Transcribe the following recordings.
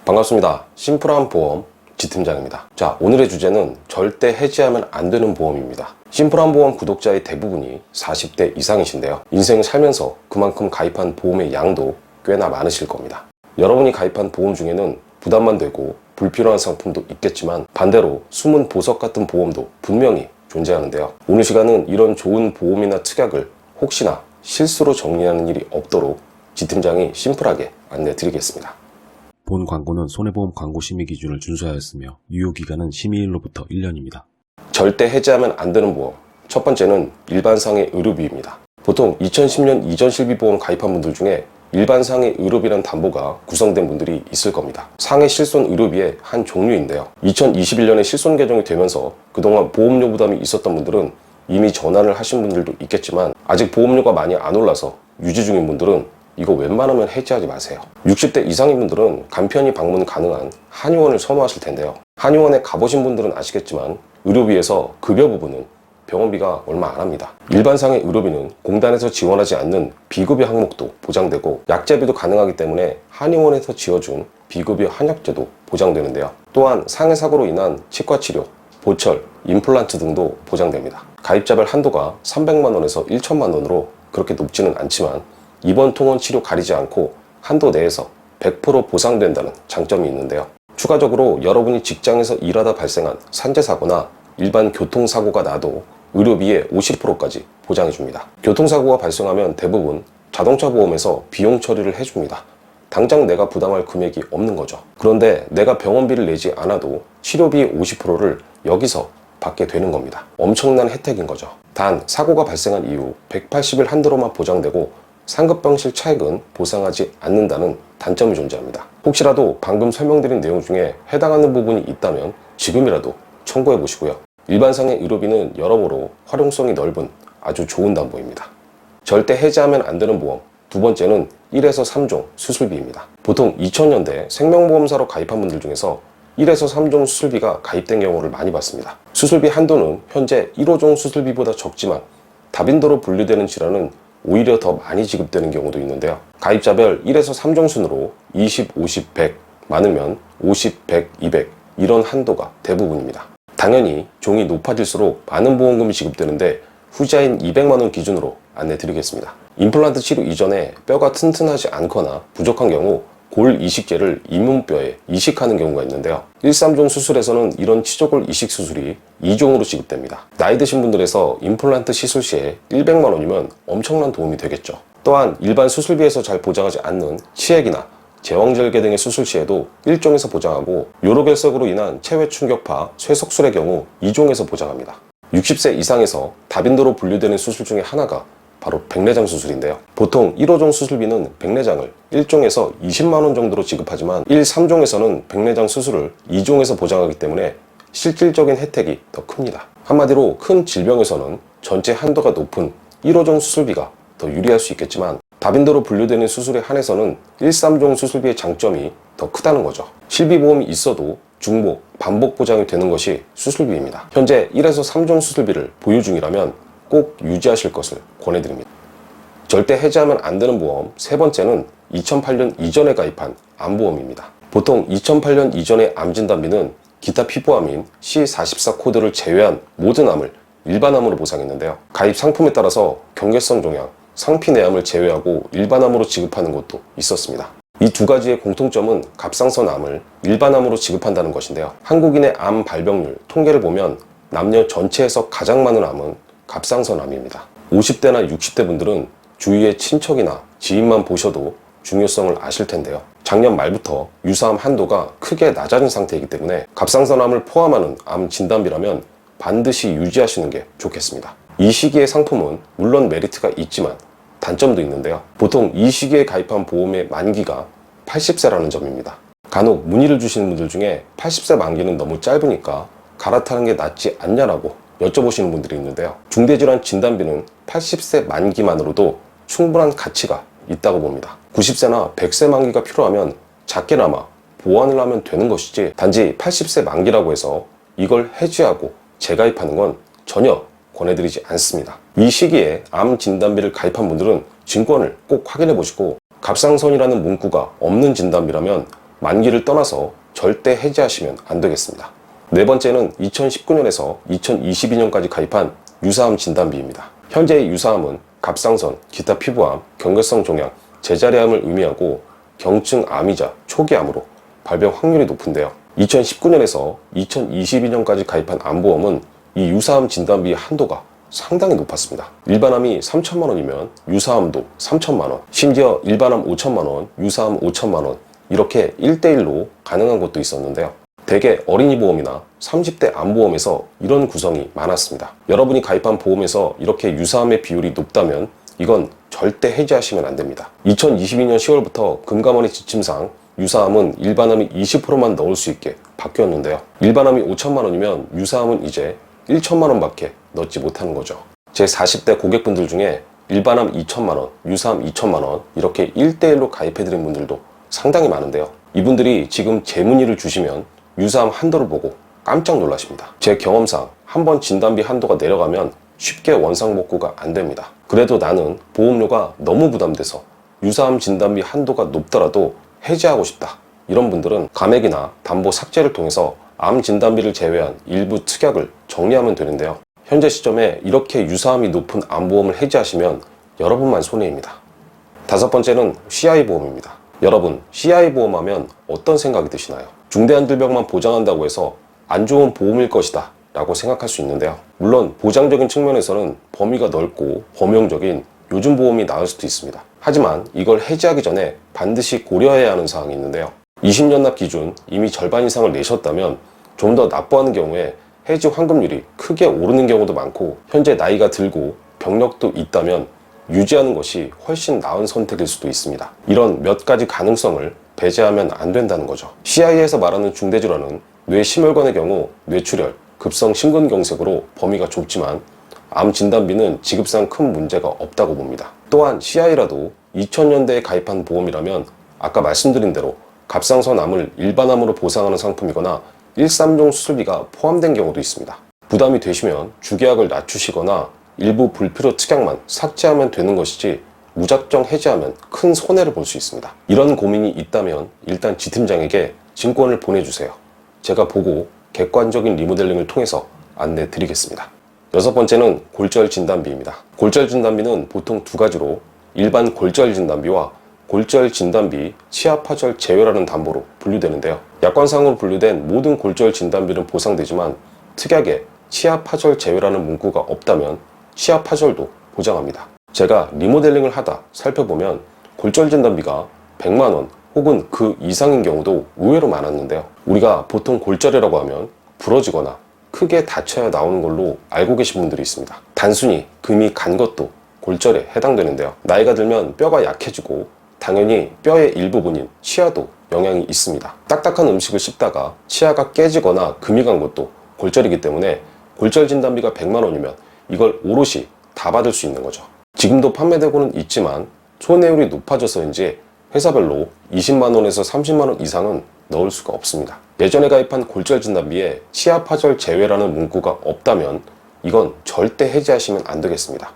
반갑습니다. 심플한 보험 지팀장입니다. 자, 오늘의 주제는 절대 해지하면 안 되는 보험입니다. 심플한 보험 구독자의 대부분이 40대 이상이신데요. 인생을 살면서 그만큼 가입한 보험의 양도 꽤나 많으실 겁니다. 여러분이 가입한 보험 중에는 부담만 되고 불필요한 상품도 있겠지만 반대로 숨은 보석 같은 보험도 분명히 존재하는데요. 오늘 시간은 이런 좋은 보험이나 특약을 혹시나 실수로 정리하는 일이 없도록 지팀장이 심플하게 안내 드리겠습니다. 본 광고는 손해보험 광고 심의 기준을 준수하였으며 유효기간은 심의일로부터 1년입니다. 절대 해지하면 안 되는 보험. 첫 번째는 일반상해 의료비입니다. 보통 2010년 이전 실비보험 가입한 분들 중에 일반상해 의료비란 담보가 구성된 분들이 있을 겁니다. 상해 실손 의료비의 한 종류인데요. 2021년에 실손 개정이 되면서 그동안 보험료 부담이 있었던 분들은 이미 전환을 하신 분들도 있겠지만 아직 보험료가 많이 안 올라서 유지 중인 분들은 이거 웬만하면 해지하지 마세요. 60대 이상인 분들은 간편히 방문 가능한 한의원을 선호하실 텐데요. 한의원에 가보신 분들은 아시겠지만 의료비에서 급여 부분은 병원비가 얼마 안 합니다. 일반상의 의료비는 공단에서 지원하지 않는 비급여 항목도 보장되고 약제비도 가능하기 때문에 한의원에서 지어준 비급여 한약제도 보장되는데요. 또한 상해 사고로 인한 치과치료, 보철, 임플란트 등도 보장됩니다. 가입자별 한도가 300만 원에서 1천만 원으로 그렇게 높지는 않지만 입원, 통원, 치료 가리지 않고 한도 내에서 100% 보상된다는 장점이 있는데요. 추가적으로 여러분이 직장에서 일하다 발생한 산재사고나 일반 교통사고가 나도 의료비의 50%까지 보장해줍니다. 교통사고가 발생하면 대부분 자동차 보험에서 비용 처리를 해줍니다. 당장 내가 부담할 금액이 없는 거죠. 그런데 내가 병원비를 내지 않아도 치료비의 50%를 여기서 받게 되는 겁니다. 엄청난 혜택인 거죠. 단 사고가 발생한 이후 180일 한도로만 보장되고 상급병실 차액은 보상하지 않는다는 단점이 존재합니다. 혹시라도 방금 설명드린 내용 중에 해당하는 부분이 있다면 지금이라도 청구해 보시고요. 일반상의 의료비는 여러모로 활용성이 넓은 아주 좋은 담보입니다. 절대 해지하면 안 되는 보험. 두 번째는 1에서 3종 수술비입니다. 보통 2000년대 생명보험사로 가입한 분들 중에서 1에서 3종 수술비가 가입된 경우를 많이 봤습니다. 수술비 한도는 현재 1호종 수술비보다 적지만 다빈도로 분류되는 질환은 오히려 더 많이 지급되는 경우도 있는데요. 가입자별 1에서 3종 순으로 20, 50, 100, 많으면 50, 100, 200 이런 한도가 대부분입니다. 당연히 종이 높아질수록 많은 보험금이 지급되는데 후자인 200만 원 기준으로 안내 드리겠습니다. 임플란트 치료 이전에 뼈가 튼튼하지 않거나 부족한 경우 골 이식제를 잇몸뼈에 이식하는 경우가 있는데요. 1, 3종 수술에서는 이런 치조골 이식 수술이 2종으로 지급됩니다. 나이 드신 분들에서 임플란트 시술 시에 100만 원이면 엄청난 도움이 되겠죠. 또한 일반 수술비에서 잘 보장하지 않는 치액이나 제왕절개 등의 수술 시에도 1종에서 보장하고 요로결석으로 인한 체외 충격파, 쇠석술의 경우 2종에서 보장합니다. 60세 이상에서 다빈도로 분류되는 수술 중에 하나가 바로 백내장 수술인데요. 보통 1호종 수술비는 백내장을 1종에서 20만 원 정도로 지급하지만 1, 3종에서는 백내장 수술을 2종에서 보장하기 때문에 실질적인 혜택이 더 큽니다. 한마디로 큰 질병에서는 전체 한도가 높은 1호종 수술비가 더 유리할 수 있겠지만 다빈도로 분류되는 수술에 한해서는 1, 3종 수술비의 장점이 더 크다는 거죠. 실비보험이 있어도 중복, 반복 보장이 되는 것이 수술비입니다. 현재 1에서 3종 수술비를 보유 중이라면 꼭 유지하실 것을 권해드립니다. 절대 해지하면 안 되는 보험 세 번째는 2008년 이전에 가입한 암보험입니다. 보통 2008년 이전의 암진단비는 기타 피부암인 C44 코드를 제외한 모든 암을 일반암으로 보상했는데요. 가입 상품에 따라서 경계성 종양, 상피내암을 제외하고 일반암으로 지급하는 곳도 있었습니다. 이 두 가지의 공통점은 갑상선 암을 일반암으로 지급한다는 것인데요. 한국인의 암 발병률 통계를 보면 남녀 전체에서 가장 많은 암은 갑상선암입니다. 50대나 60대 분들은 주위의 친척이나 지인만 보셔도 중요성을 아실 텐데요. 작년 말부터 유사암 한도가 크게 낮아진 상태이기 때문에 갑상선암을 포함하는 암 진단비라면 반드시 유지하시는 게 좋겠습니다. 이 시기의 상품은 물론 메리트가 있지만 단점도 있는데요. 보통 이 시기에 가입한 보험의 만기가 80세라는 점입니다. 간혹 문의를 주시는 분들 중에 80세 만기는 너무 짧으니까 갈아타는 게 낫지 않냐라고 여쭤보시는 분들이 있는데요. 중대질환 진단비는 80세 만기만으로도 충분한 가치가 있다고 봅니다. 90세나 100세 만기가 필요하면 작게나마 보완을 하면 되는 것이지 단지 80세 만기라고 해서 이걸 해지하고 재가입하는 건 전혀 권해드리지 않습니다. 이 시기에 암 진단비를 가입한 분들은 증권을 꼭 확인해 보시고 갑상선이라는 문구가 없는 진단비라면 만기를 떠나서 절대 해지하시면 안 되겠습니다. 네 번째는 2019년에서 2022년까지 가입한 유사암 진단비입니다. 현재의 유사암은 갑상선, 기타 피부암, 경계성 종양, 제자리암을 의미하고 경증암이자 초기암으로 발병 확률이 높은데요. 2019년에서 2022년까지 가입한 암보험은 이 유사암 진단비의 한도가 상당히 높았습니다. 일반암이 3천만 원이면 유사암도 3천만 원, 심지어 일반암 5천만 원, 유사암 5천만 원 이렇게 1대1로 가능한 것도 있었는데요. 대개 어린이 보험이나 30대 암보험에서 이런 구성이 많았습니다. 여러분이 가입한 보험에서 이렇게 유사암의 비율이 높다면 이건 절대 해지하시면 안 됩니다. 2022년 10월부터 금감원의 지침상 유사암은 일반암이 20%만 넣을 수 있게 바뀌었는데요. 일반암이 5천만 원이면 유사암은 이제 1천만 원밖에 넣지 못하는 거죠. 제 40대 고객분들 중에 일반암 2천만 원, 유사암 2천만 원 이렇게 1대1로 가입해드린 분들도 상당히 많은데요. 이분들이 지금 제 문의를 주시면 유사암 한도를 보고 깜짝 놀라십니다. 제 경험상 한번 진단비 한도가 내려가면 쉽게 원상복구가 안 됩니다. 그래도 나는 보험료가 너무 부담돼서 유사암 진단비 한도가 높더라도 해지하고 싶다. 이런 분들은 감액이나 담보 삭제를 통해서 암 진단비를 제외한 일부 특약을 정리하면 되는데요. 현재 시점에 이렇게 유사암이 높은 암보험을 해지하시면 여러분만 손해입니다. 다섯 번째는 CI 보험입니다. 여러분, CI 보험하면 어떤 생각이 드시나요? 중대한 질병만 보장한다고 해서 안 좋은 보험일 것이다 라고 생각할 수 있는데요. 물론 보장적인 측면에서는 범위가 넓고 범용적인 요즘 보험이 나을 수도 있습니다. 하지만 이걸 해지하기 전에 반드시 고려해야 하는 사항이 있는데요. 20년 납 기준 이미 절반 이상을 내셨다면 좀 더 납부하는 경우에 해지 환급률이 크게 오르는 경우도 많고, 현재 나이가 들고 병력도 있다면 유지하는 것이 훨씬 나은 선택일 수도 있습니다. 이런 몇 가지 가능성을 배제하면 안 된다는 거죠. CI에서 말하는 중대질환은 뇌심혈관의 경우 뇌출혈, 급성 심근경색으로 범위가 좁지만 암 진단비는 지급상 큰 문제가 없다고 봅니다. 또한 CI라도 2000년대에 가입한 보험이라면 아까 말씀드린 대로 갑상선 암을 일반암으로 보상하는 상품이거나 1~3종 수술비가 포함된 경우도 있습니다. 부담이 되시면 주계약을 낮추시거나 일부 불필요 특약만 삭제하면 되는 것이지 무작정 해지하면 큰 손해를 볼 수 있습니다. 이런 고민이 있다면 일단 지팀장에게 증권을 보내주세요. 제가 보고 객관적인 리모델링을 통해서 안내 드리겠습니다. 여섯 번째는 골절 진단비입니다. 골절 진단비는 보통 두 가지로 일반 골절 진단비와 골절 진단비 치아 파절 제외라는 담보로 분류되는데요. 약관상으로 분류된 모든 골절 진단비는 보상되지만 특약에 치아 파절 제외라는 문구가 없다면 치아 파절도 보장합니다. 제가 리모델링을 하다 살펴보면 골절 진단비가 100만 원 혹은 그 이상인 경우도 의외로 많았는데요. 우리가 보통 골절이라고 하면 부러지거나 크게 다쳐야 나오는 걸로 알고 계신 분들이 있습니다. 단순히 금이 간 것도 골절에 해당되는데요. 나이가 들면 뼈가 약해지고 당연히 뼈의 일부분인 치아도 영향이 있습니다. 딱딱한 음식을 씹다가 치아가 깨지거나 금이 간 것도 골절이기 때문에 골절 진단비가 100만 원이면 이걸 오롯이 다 받을 수 있는 거죠. 지금도 판매되고는 있지만 손해율이 높아져서인지 회사별로 20만 원에서 30만 원 이상은 넣을 수가 없습니다. 예전에 가입한 골절 진단비에 치아 파절 제외라는 문구가 없다면 이건 절대 해지하시면 안 되겠습니다.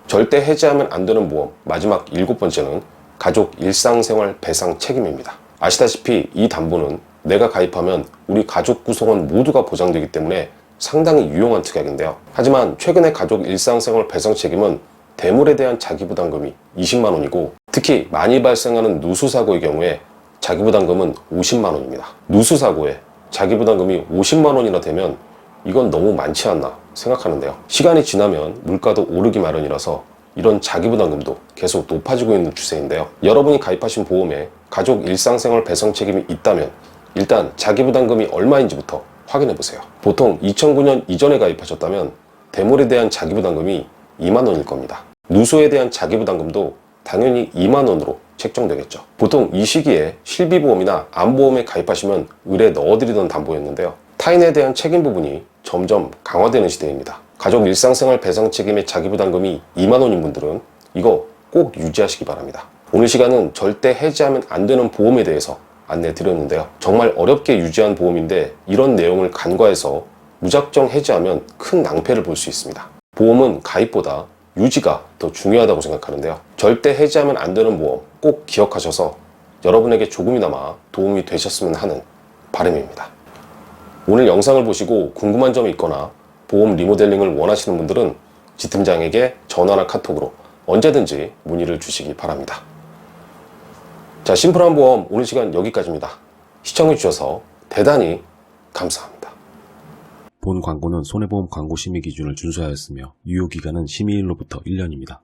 절대 해지하면 안 되는 보험 마지막 7번째는 가족 일상생활 배상 책임입니다. 아시다시피 이 담보는 내가 가입하면 우리 가족 구성원 모두가 보장되기 때문에 상당히 유용한 특약인데요. 하지만 최근에 가족 일상생활 배상 책임은 대물에 대한 자기부담금이 20만 원이고 특히 많이 발생하는 누수사고의 경우에 자기부담금은 50만 원입니다. 누수사고에 자기부담금이 50만 원이나 되면 이건 너무 많지 않나 생각하는데요. 시간이 지나면 물가도 오르기 마련이라서 이런 자기부담금도 계속 높아지고 있는 추세인데요. 여러분이 가입하신 보험에 가족 일상생활 배상 책임이 있다면 일단 자기부담금이 얼마인지부터 확인해보세요. 보통 2009년 이전에 가입하셨다면 대물에 대한 자기부담금이 2만 원일 겁니다. 누수에 대한 자기부담금도 당연히 2만 원으로 책정되겠죠. 보통 이 시기에 실비보험이나 암보험에 가입하시면 을에 넣어드리던 담보였는데요. 타인에 대한 책임 부분이 점점 강화되는 시대입니다. 가족 일상생활 배상 책임의 자기부담금이 2만 원인 분들은 이거 꼭 유지하시기 바랍니다. 오늘 시간은 절대 해지하면 안 되는 보험에 대해서 안내 드렸는데요. 정말 어렵게 유지한 보험인데 이런 내용을 간과해서 무작정 해지하면 큰 낭패를 볼 수 있습니다. 보험은 가입보다 유지가 더 중요하다고 생각하는데요. 절대 해지하면 안 되는 보험 꼭 기억하셔서 여러분에게 조금이나마 도움이 되셨으면 하는 바람입니다. 오늘 영상을 보시고 궁금한 점이 있거나 보험 리모델링을 원하시는 분들은 지 팀장에게 전화나 카톡으로 언제든지 문의를 주시기 바랍니다. 자, 심플한 보험 오늘 시간 여기까지입니다. 시청해주셔서 대단히 감사합니다. 본 광고는 손해보험 광고 심의 기준을 준수하였으며 유효기간은 심의일로부터 1년입니다.